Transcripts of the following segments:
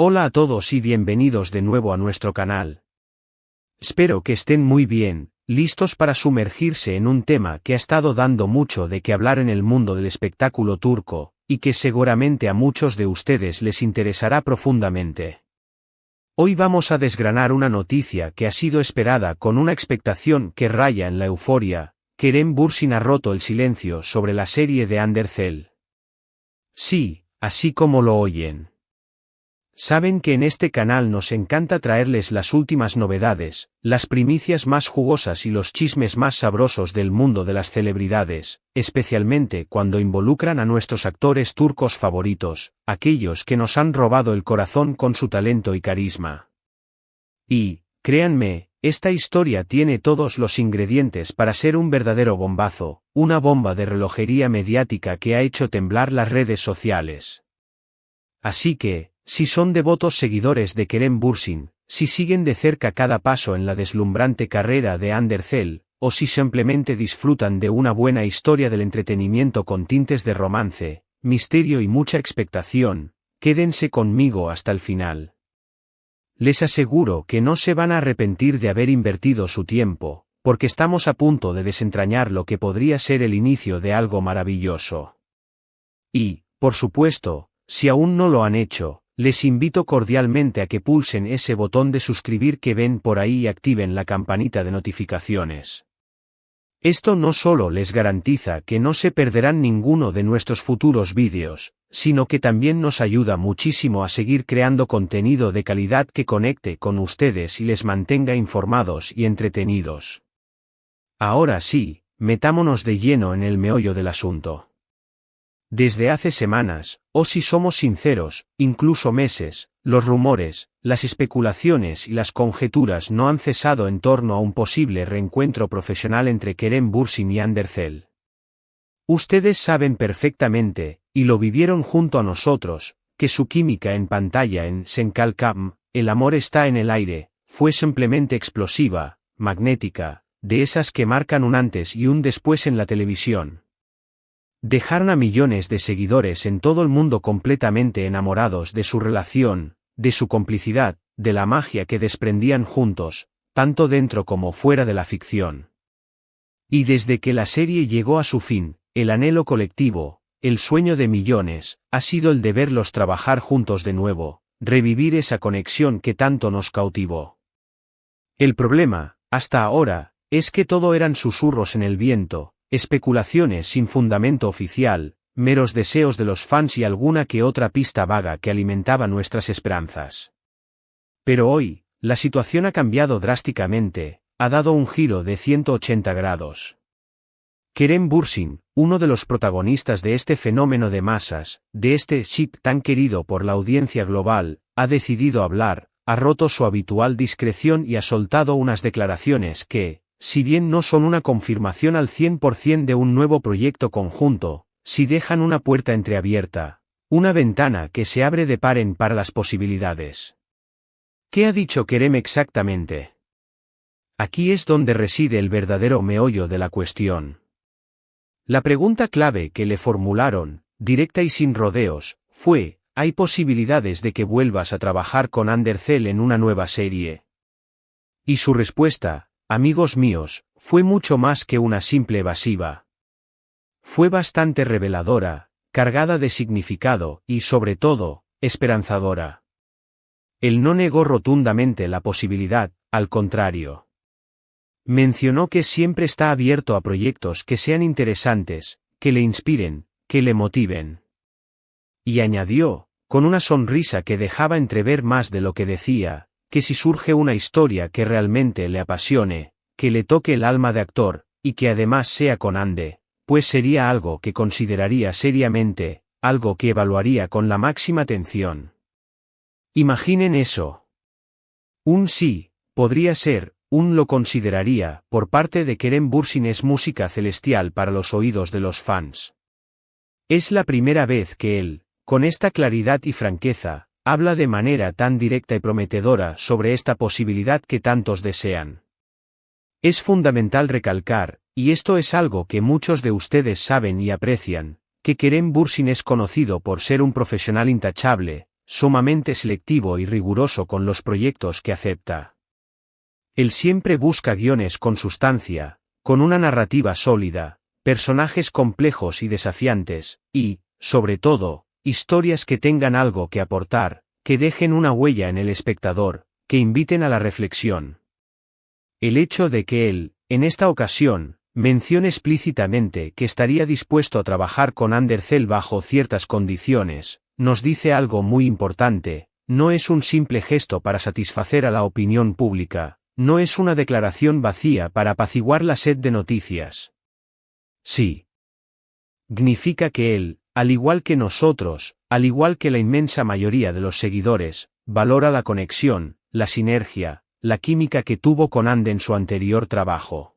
Hola a todos y bienvenidos de nuevo a nuestro canal. Espero que estén muy bien, listos para sumergirse en un tema que ha estado dando mucho de qué hablar en el mundo del espectáculo turco, y que seguramente a muchos de ustedes les interesará profundamente. Hoy vamos a desgranar una noticia que ha sido esperada con una expectación que raya en la euforia. Kerem Bürsin ha roto el silencio sobre la serie de Undercell. Sí, así como lo oyen. Saben que en este canal nos encanta traerles las últimas novedades, las primicias más jugosas y los chismes más sabrosos del mundo de las celebridades, especialmente cuando involucran a nuestros actores turcos favoritos, aquellos que nos han robado el corazón con su talento y carisma. Y, créanme, esta historia tiene todos los ingredientes para ser un verdadero bombazo, una bomba de relojería mediática que ha hecho temblar las redes sociales. Así que, si son devotos seguidores de Kerem Bürsin, si siguen de cerca cada paso en la deslumbrante carrera de Undercell, o si simplemente disfrutan de una buena historia del entretenimiento con tintes de romance, misterio y mucha expectación, quédense conmigo hasta el final. Les aseguro que no se van a arrepentir de haber invertido su tiempo, porque estamos a punto de desentrañar lo que podría ser el inicio de algo maravilloso. Y, por supuesto, si aún no lo han hecho, les invito cordialmente a que pulsen ese botón de suscribir que ven por ahí y activen la campanita de notificaciones. Esto no solo les garantiza que no se perderán ninguno de nuestros futuros vídeos, sino que también nos ayuda muchísimo a seguir creando contenido de calidad que conecte con ustedes y les mantenga informados y entretenidos. Ahora sí, metámonos de lleno en el meollo del asunto. Desde hace semanas, o si somos sinceros, incluso meses, los rumores, las especulaciones y las conjeturas no han cesado en torno a un posible reencuentro profesional entre Kerem Bürsin y Undercell. Ustedes saben perfectamente, y lo vivieron junto a nosotros, que su química en pantalla en Senkalkam, El amor está en el aire, fue simplemente explosiva, magnética, de esas que marcan un antes y un después en la televisión. Dejaron a millones de seguidores en todo el mundo completamente enamorados de su relación, de su complicidad, de la magia que desprendían juntos, tanto dentro como fuera de la ficción. Y desde que la serie llegó a su fin, el anhelo colectivo, el sueño de millones, ha sido el de verlos trabajar juntos de nuevo, revivir esa conexión que tanto nos cautivó. El problema, hasta ahora, es que todo eran susurros en el viento, especulaciones sin fundamento oficial, meros deseos de los fans y alguna que otra pista vaga que alimentaba nuestras esperanzas. Pero hoy, la situación ha cambiado drásticamente, ha dado un giro de 180 grados. Kerem Bürsin, uno de los protagonistas de este fenómeno de masas, de este chip tan querido por la audiencia global, ha decidido hablar, ha roto su habitual discreción y ha soltado unas declaraciones que, si bien no son una confirmación al 100% de un nuevo proyecto conjunto, sí dejan una puerta entreabierta, una ventana que se abre de par en par las posibilidades. ¿Qué ha dicho Kerem exactamente? Aquí es donde reside el verdadero meollo de la cuestión. La pregunta clave que le formularon, directa y sin rodeos, fue: ¿hay posibilidades de que vuelvas a trabajar con Undercell en una nueva serie? Y su respuesta, amigos míos, fue mucho más que una simple evasiva. Fue bastante reveladora, cargada de significado y, sobre todo, esperanzadora. Él no negó rotundamente la posibilidad, al contrario. Mencionó que siempre está abierto a proyectos que sean interesantes, que le inspiren, que le motiven. Y añadió, con una sonrisa que dejaba entrever más de lo que decía, que si surge una historia que realmente le apasione, que le toque el alma de actor, y que además sea con Ande, pues sería algo que consideraría seriamente, algo que evaluaría con la máxima atención. Imaginen eso. Un sí, podría ser, un lo consideraría, por parte de Kerem Bürsin es música celestial para los oídos de los fans. Es la primera vez que él, con esta claridad y franqueza, habla de manera tan directa y prometedora sobre esta posibilidad que tantos desean. Es fundamental recalcar, y esto es algo que muchos de ustedes saben y aprecian, que Kerem Bürsin es conocido por ser un profesional intachable, sumamente selectivo y riguroso con los proyectos que acepta. Él siempre busca guiones con sustancia, con una narrativa sólida, personajes complejos y desafiantes, y, sobre todo, historias que tengan algo que aportar, que dejen una huella en el espectador, que inviten a la reflexión. El hecho de que él, en esta ocasión, mencione explícitamente que estaría dispuesto a trabajar con Undercell bajo ciertas condiciones, nos dice algo muy importante: no es un simple gesto para satisfacer a la opinión pública, no es una declaración vacía para apaciguar la sed de noticias. Sí. Significa que él, al igual que nosotros, al igual que la inmensa mayoría de los seguidores, valora la conexión, la sinergia, la química que tuvo con Ande en su anterior trabajo.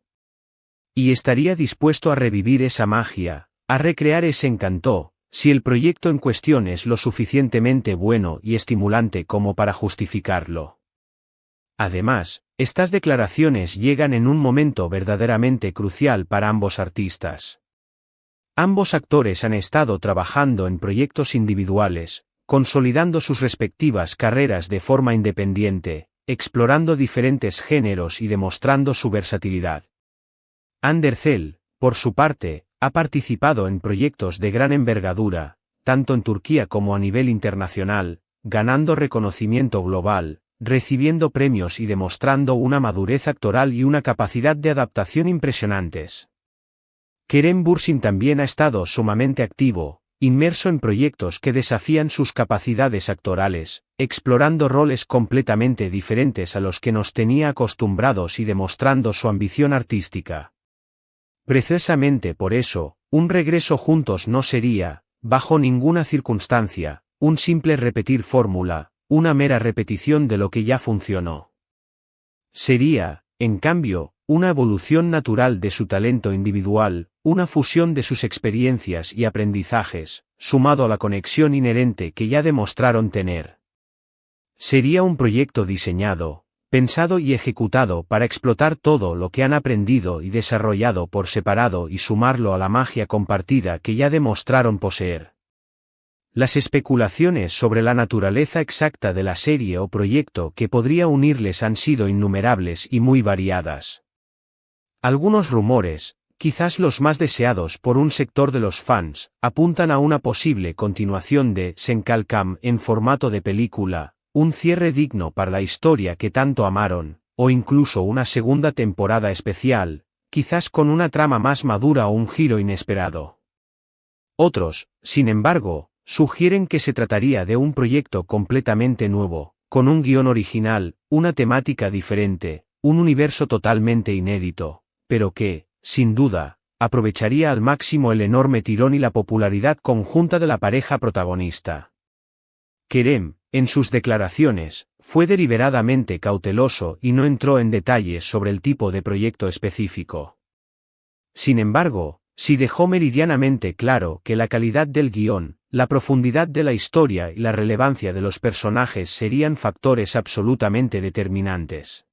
Y estaría dispuesto a revivir esa magia, a recrear ese encanto, si el proyecto en cuestión es lo suficientemente bueno y estimulante como para justificarlo. Además, estas declaraciones llegan en un momento verdaderamente crucial para ambos artistas. Ambos actores han estado trabajando en proyectos individuales, consolidando sus respectivas carreras de forma independiente, explorando diferentes géneros y demostrando su versatilidad. Undercell, por su parte, ha participado en proyectos de gran envergadura, tanto en Turquía como a nivel internacional, ganando reconocimiento global, recibiendo premios y demostrando una madurez actoral y una capacidad de adaptación impresionantes. Kerem Bürsin también ha estado sumamente activo, inmerso en proyectos que desafían sus capacidades actorales, explorando roles completamente diferentes a los que nos tenía acostumbrados y demostrando su ambición artística. Precisamente por eso, un regreso juntos no sería, bajo ninguna circunstancia, un simple repetir fórmula, una mera repetición de lo que ya funcionó. Sería, en cambio, una evolución natural de su talento individual, una fusión de sus experiencias y aprendizajes, sumado a la conexión inherente que ya demostraron tener. Sería un proyecto diseñado, pensado y ejecutado para explotar todo lo que han aprendido y desarrollado por separado y sumarlo a la magia compartida que ya demostraron poseer. Las especulaciones sobre la naturaleza exacta de la serie o proyecto que podría unirles han sido innumerables y muy variadas. Algunos rumores, quizás los más deseados por un sector de los fans, apuntan a una posible continuación de Senkalkam en formato de película, un cierre digno para la historia que tanto amaron, o incluso una segunda temporada especial, quizás con una trama más madura o un giro inesperado. Otros, sin embargo, sugieren que se trataría de un proyecto completamente nuevo, con un guión original, una temática diferente, un universo totalmente inédito, pero que, sin duda, aprovecharía al máximo el enorme tirón y la popularidad conjunta de la pareja protagonista. Kerem, en sus declaraciones, fue deliberadamente cauteloso y no entró en detalles sobre el tipo de proyecto específico. Sin embargo, sí dejó meridianamente claro que la calidad del guión, la profundidad de la historia y la relevancia de los personajes serían factores absolutamente determinantes.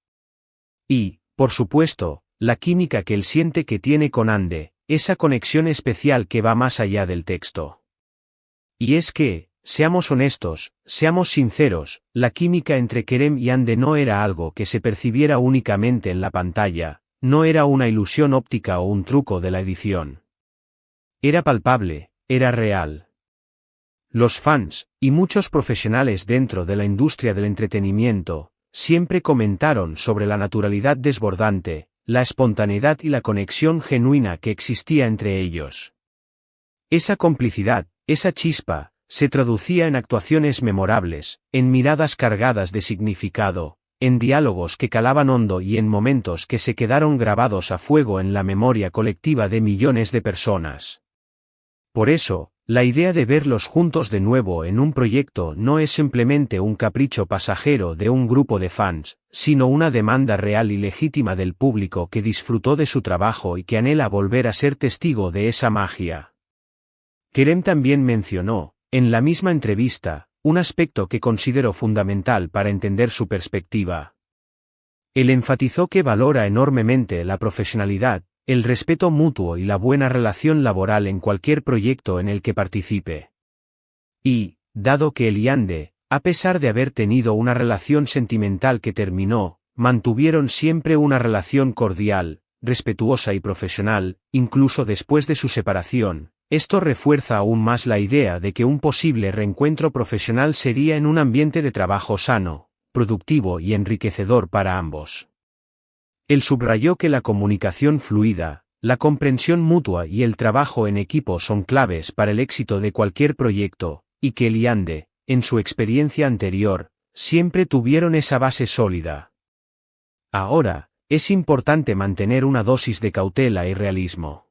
Y, por supuesto, la química que él siente que tiene con Ande, esa conexión especial que va más allá del texto. Y es que, seamos honestos, seamos sinceros, la química entre Kerem y Ande no era algo que se percibiera únicamente en la pantalla, no era una ilusión óptica o un truco de la edición. Era palpable, era real. Los fans, y muchos profesionales dentro de la industria del entretenimiento, siempre comentaron sobre la naturalidad desbordante, la espontaneidad y la conexión genuina que existía entre ellos. Esa complicidad, esa chispa, se traducía en actuaciones memorables, en miradas cargadas de significado, en diálogos que calaban hondo y en momentos que se quedaron grabados a fuego en la memoria colectiva de millones de personas. Por eso, la idea de verlos juntos de nuevo en un proyecto no es simplemente un capricho pasajero de un grupo de fans, sino una demanda real y legítima del público que disfrutó de su trabajo y que anhela volver a ser testigo de esa magia. Kerem también mencionó, en la misma entrevista, un aspecto que considero fundamental para entender su perspectiva. Él enfatizó que valora enormemente la profesionalidad, el respeto mutuo y la buena relación laboral en cualquier proyecto en el que participe. Y, dado que él y Ande, A pesar de haber tenido una relación sentimental que terminó, mantuvieron siempre una relación cordial, respetuosa y profesional, incluso después de su separación. Esto refuerza aún más la idea de que un posible reencuentro profesional sería en un ambiente de trabajo sano, productivo y enriquecedor para ambos. Él subrayó que la comunicación fluida, la comprensión mutua y el trabajo en equipo son claves para el éxito de cualquier proyecto, y que él y Ande, en su experiencia anterior, siempre tuvieron esa base sólida. Ahora, es importante mantener una dosis de cautela y realismo.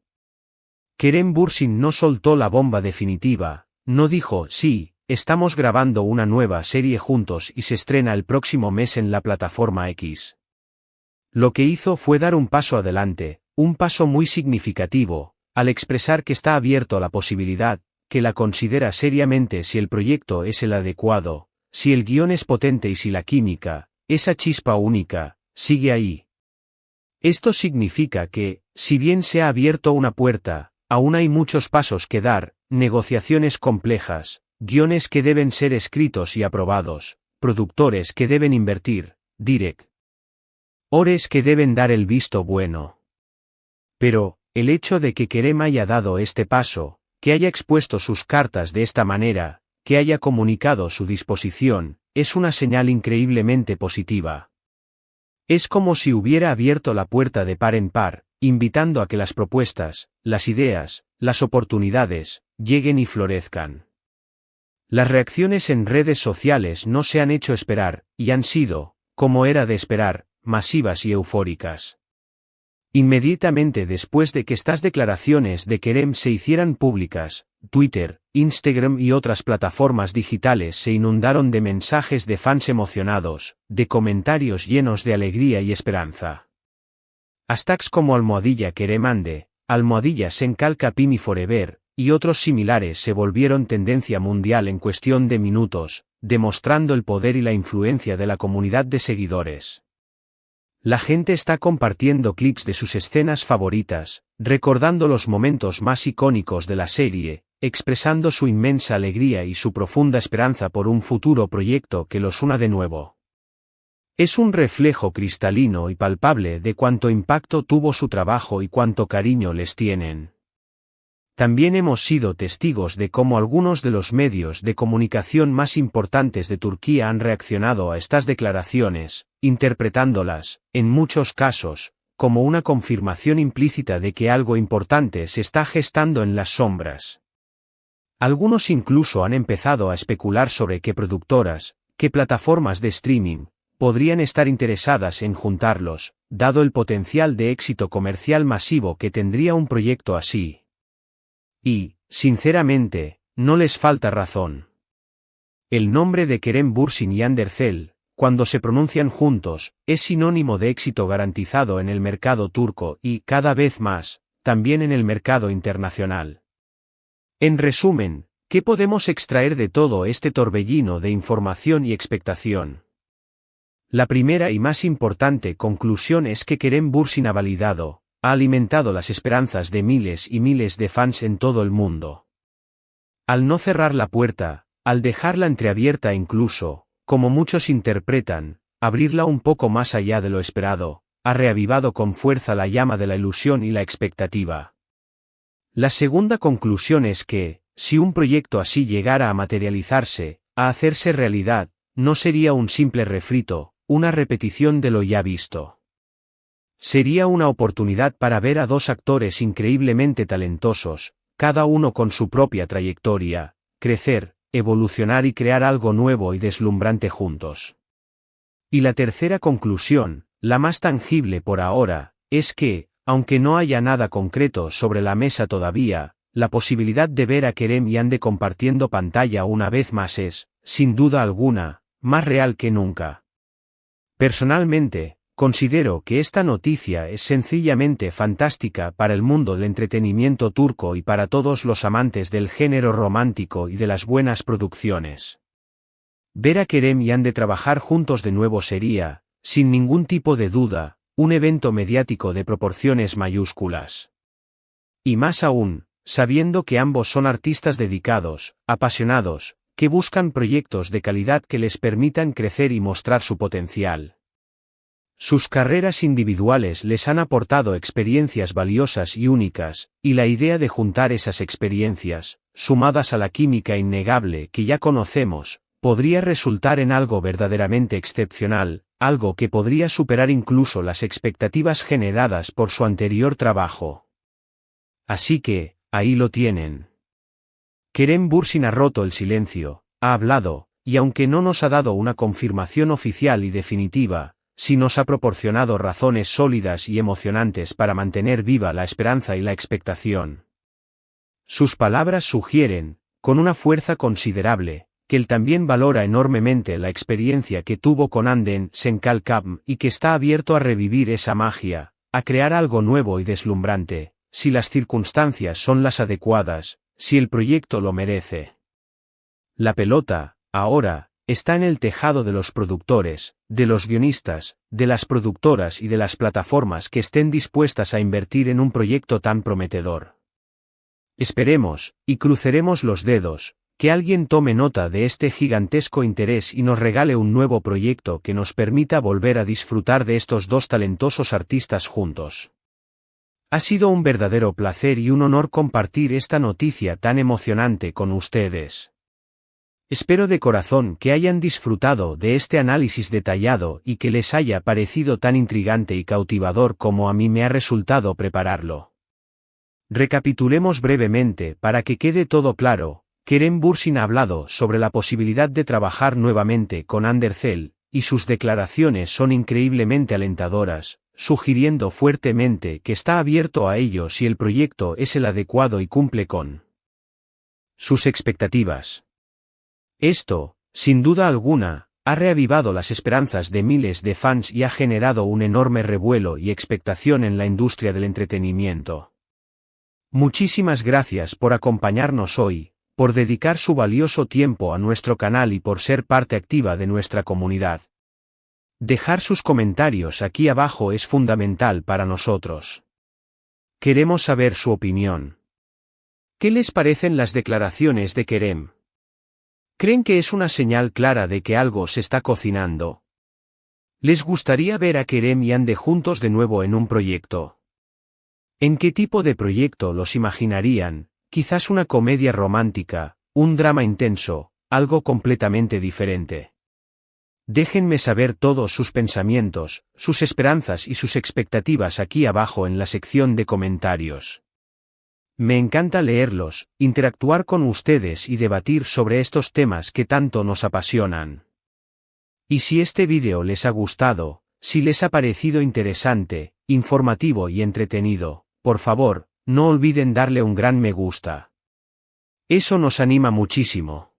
Kerem Bürsin no soltó la bomba definitiva, no dijo, sí, estamos grabando una nueva serie juntos y se estrena el próximo mes en la plataforma X. Lo que hizo fue dar un paso adelante, un paso muy significativo, al expresar que está abierto a la posibilidad, que la considera seriamente si el proyecto es el adecuado, si el guión es potente y si la química, esa chispa única, sigue ahí. Esto significa que, si bien se ha abierto una puerta, aún hay muchos pasos que dar, negociaciones complejas, guiones que deben ser escritos y aprobados, productores que deben invertir, directores que deben dar el visto bueno. Pero, el hecho de que Kerem haya dado este paso, que haya expuesto sus cartas de esta manera, que haya comunicado su disposición, es una señal increíblemente positiva. Es como si hubiera abierto la puerta de par en par, invitando a que las propuestas, las ideas, las oportunidades, lleguen y florezcan. Las reacciones en redes sociales no se han hecho esperar, y han sido, como era de esperar, masivas y eufóricas. Inmediatamente después de que estas declaraciones de Kerem se hicieran públicas, Twitter, Instagram y otras plataformas digitales se inundaron de mensajes de fans emocionados, de comentarios llenos de alegría y esperanza. Hashtags como #Kerem Ande, #Senkal Forever, y otros similares se volvieron tendencia mundial en cuestión de minutos, demostrando el poder y la influencia de la comunidad de seguidores. La gente está compartiendo clips de sus escenas favoritas, recordando los momentos más icónicos de la serie, expresando su inmensa alegría y su profunda esperanza por un futuro proyecto que los una de nuevo. Es un reflejo cristalino y palpable de cuánto impacto tuvo su trabajo y cuánto cariño les tienen. También hemos sido testigos de cómo algunos de los medios de comunicación más importantes de Turquía han reaccionado a estas declaraciones, interpretándolas, en muchos casos, como una confirmación implícita de que algo importante se está gestando en las sombras. Algunos incluso han empezado a especular sobre qué productoras, qué plataformas de streaming, podrían estar interesadas en juntarlos, dado el potencial de éxito comercial masivo que tendría un proyecto así. Y, sinceramente, no les falta razón. El nombre de Kerem Bürsin y Hande Erçel, cuando se pronuncian juntos, es sinónimo de éxito garantizado en el mercado turco y, cada vez más, también en el mercado internacional. En resumen, ¿qué podemos extraer de todo este torbellino de información y expectación? La primera y más importante conclusión es que Kerem Bürsin ha validado, ha alimentado las esperanzas de miles y miles de fans en todo el mundo. Al no cerrar la puerta, al dejarla entreabierta e incluso, como muchos interpretan, abrirla un poco más allá de lo esperado, ha reavivado con fuerza la llama de la ilusión y la expectativa. La segunda conclusión es que, si un proyecto así llegara a materializarse, a hacerse realidad, no sería un simple refrito, una repetición de lo ya visto. Sería una oportunidad para ver a dos actores increíblemente talentosos, cada uno con su propia trayectoria, crecer, evolucionar y crear algo nuevo y deslumbrante juntos. Y la tercera conclusión, la más tangible por ahora, es que, aunque no haya nada concreto sobre la mesa todavía, la posibilidad de ver a Kerem y Hande compartiendo pantalla una vez más es, sin duda alguna, más real que nunca. Personalmente, considero que esta noticia es sencillamente fantástica para el mundo del entretenimiento turco y para todos los amantes del género romántico y de las buenas producciones. Ver a Kerem y Hande trabajar juntos de nuevo sería, sin ningún tipo de duda, un evento mediático de proporciones mayúsculas. Y más aún, sabiendo que ambos son artistas dedicados, apasionados, que buscan proyectos de calidad que les permitan crecer y mostrar su potencial. Sus carreras individuales les han aportado experiencias valiosas y únicas, y la idea de juntar esas experiencias, sumadas a la química innegable que ya conocemos, podría resultar en algo verdaderamente excepcional, algo que podría superar incluso las expectativas generadas por su anterior trabajo. Así que, ahí lo tienen. Kerem Bürsin ha roto el silencio, ha hablado, y aunque no nos ha dado una confirmación oficial y definitiva, sí nos ha proporcionado razones sólidas y emocionantes para mantener viva la esperanza y la expectación. Sus palabras sugieren, con una fuerza considerable, que él también valora enormemente la experiencia que tuvo con Anden Senkalkam y que está abierto a revivir esa magia, a crear algo nuevo y deslumbrante, si las circunstancias son las adecuadas, si el proyecto lo merece. La pelota, ahora, está en el tejado de los productores, de los guionistas, de las productoras y de las plataformas que estén dispuestas a invertir en un proyecto tan prometedor. Esperemos, y cruceremos los dedos, que alguien tome nota de este gigantesco interés y nos regale un nuevo proyecto que nos permita volver a disfrutar de estos dos talentosos artistas juntos. Ha sido un verdadero placer y un honor compartir esta noticia tan emocionante con ustedes. Espero de corazón que hayan disfrutado de este análisis detallado y que les haya parecido tan intrigante y cautivador como a mí me ha resultado prepararlo. Recapitulemos brevemente para que quede todo claro. Kerem Bürsin ha hablado sobre la posibilidad de trabajar nuevamente con Andercell, y sus declaraciones son increíblemente alentadoras, sugiriendo fuertemente que está abierto a ello si el proyecto es el adecuado y cumple con sus expectativas. Esto, sin duda alguna, ha reavivado las esperanzas de miles de fans y ha generado un enorme revuelo y expectación en la industria del entretenimiento. Muchísimas gracias por acompañarnos hoy, por dedicar su valioso tiempo a nuestro canal y por ser parte activa de nuestra comunidad. Dejar sus comentarios aquí abajo es fundamental para nosotros. Queremos saber su opinión. ¿Qué les parecen las declaraciones de Kerem? ¿Creen que es una señal clara de que algo se está cocinando? ¿Les gustaría ver a Kerem y Ande juntos de nuevo en un proyecto? ¿En qué tipo de proyecto los imaginarían? Quizás una comedia romántica, un drama intenso, algo completamente diferente. Déjenme saber todos sus pensamientos, sus esperanzas y sus expectativas aquí abajo en la sección de comentarios. Me encanta leerlos, interactuar con ustedes y debatir sobre estos temas que tanto nos apasionan. Y si este vídeo les ha gustado, si les ha parecido interesante, informativo y entretenido, por favor, no olviden darle un gran me gusta. Eso nos anima muchísimo.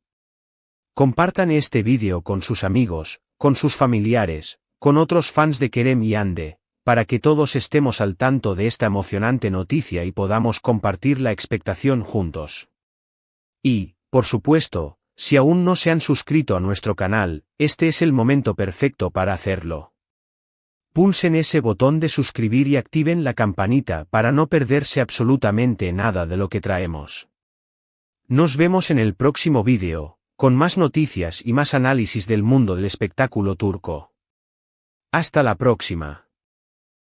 Compartan este vídeo con sus amigos, con sus familiares, con otros fans de Kerem y Ande, para que todos estemos al tanto de esta emocionante noticia y podamos compartir la expectación juntos. Y, por supuesto, si aún no se han suscrito a nuestro canal, este es el momento perfecto para hacerlo. Pulsen ese botón de suscribir y activen la campanita para no perderse absolutamente nada de lo que traemos. Nos vemos en el próximo vídeo, con más noticias y más análisis del mundo del espectáculo turco. Hasta la próxima.